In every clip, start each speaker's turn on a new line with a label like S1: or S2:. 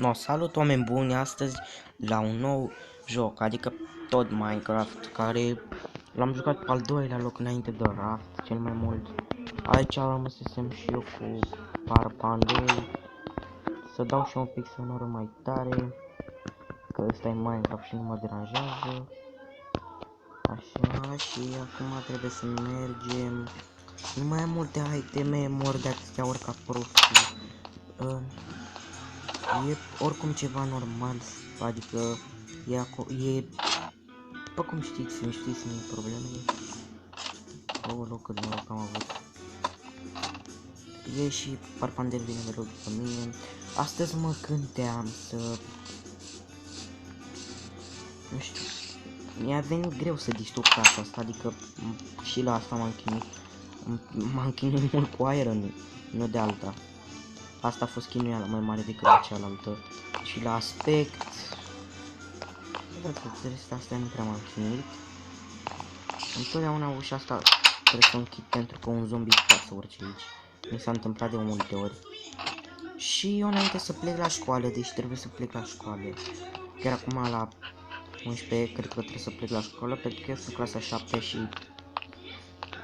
S1: No, salut oameni buni, astăzi la un nou joc, adică tot Minecraft, care l-am jucat pe al doilea loc înainte de Raft, cel mai mult. Aici rămăsesem și eu cu Parpandel, să dau și un pic sonoră mai tare, că ăsta e Minecraft și nu mă deranjează. Așa, și acum trebuie să mergem. Nu mai am multe iteme, mor de atâtea ori ca prostul. E oricum ceva normal, adică e după cum știți, nu știți, nu e problemele. Aoleu, cât de noroc am avut. E și Parpandel vine de loc după mine. Astăzi mă gândeam să... Nu știu, mi-a venit greu să distrug casa asta, adică și la asta m-am chinuit mult cu Iron, nu de alta. Asta a fost chinuiala mai mare decât cealaltă. Și la aspect... De rest, astea nu prea m-am chinuit. Întotdeauna ușa asta trebuie să o închid pentru că un zombie poate să urce aici. Mi s-a întâmplat de multe ori. Și eu înainte să plec la școală, deci trebuie să plec la școală. Chiar acum la 11 cred că trebuie să plec la școală pentru că eu sunt clasa 7 și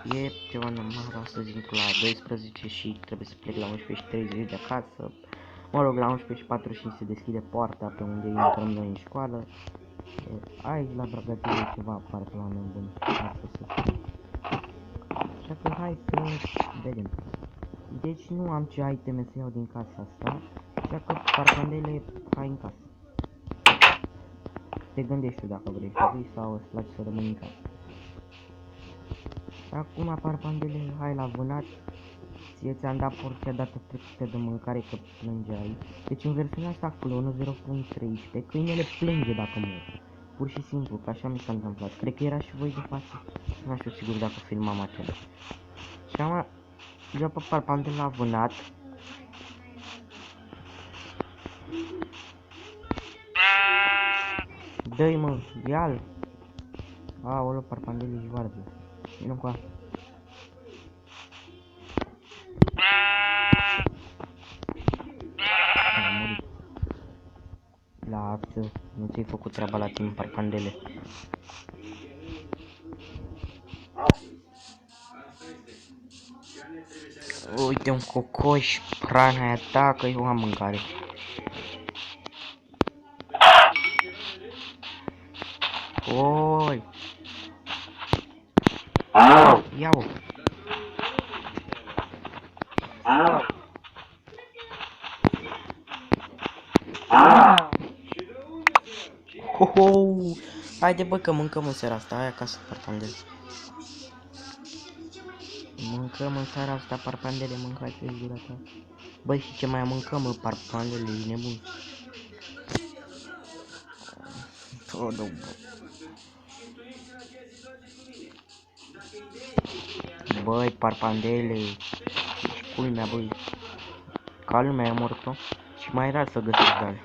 S1: e ceva normal astăzi intru la 12 și trebuie să plec la 11:30 de acasă. Mă rog, la 11:45 se deschide poarta pe unde intrăm noi în școală. Aici la Brăgătire ceva apare pe la oameni buni. Așa că hai să vedem. Deci nu am ce iteme să iau din casa asta. Așa că Parpandele, hai în casă. Te gândești tu dacă vrei să vii sau îți place să rămâi în casă. Acum Parpandele, hai la vânat. Ți-am dat porția dată trecută de mâncare că plângeai. Deci în versiunea asta acolo, 1.0.13, câinele plânge dacă mor. Pur și simplu, că așa mi s-a întâmplat. Cred că era și voi de față. Nu știu sigur dacă filmam acela. Și am eu pe Parpandel la vânat. Dă-i mă, ia-l. Aoleu, Parpandel ești varză. Vino cu asta. Lasă, nu ți-ai făcut treaba la timp, Parpandele. Uite un cocoș, prana atacă, eu am mâncare. Oi! Ia-o! Ho-ho! Haide bă că mâncăm în seara asta, hai acasă, Parpandele. Mâncăm în seara asta, Parpandele, mâncați în gura ta. Băi, și ce mai mâncăm, mă, Parpandele, e nebun. Tot, bă. Băi, Parpandele, ești culmea, băi. Ca lumea e mortă și mai rar să găsești de-alea.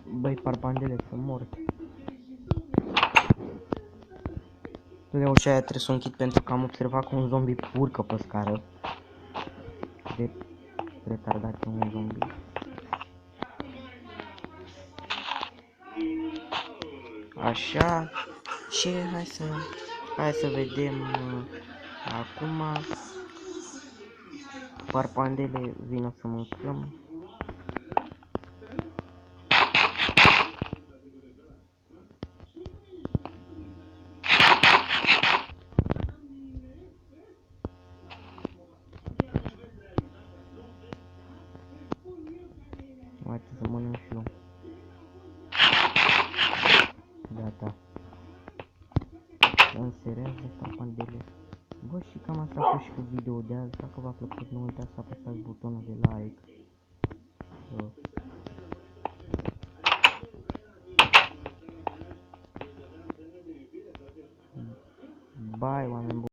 S1: Băi, Parpandele, sunt mort. De ușa aia trebuie să o închid pentru că am observat că un zombie urcă pe scară. De retardat un zombie. Așa. Și hai să vedem acum. Parpandele, vină să mâncăm. Mai trebuie să mănânc și eu. Gata. Înserează Parpandele. Bă, și cam asta a fost și cu video de azi. Dacă v-a plăcut, nu uitați să apăsați butonul de like. Bye, oameni buni.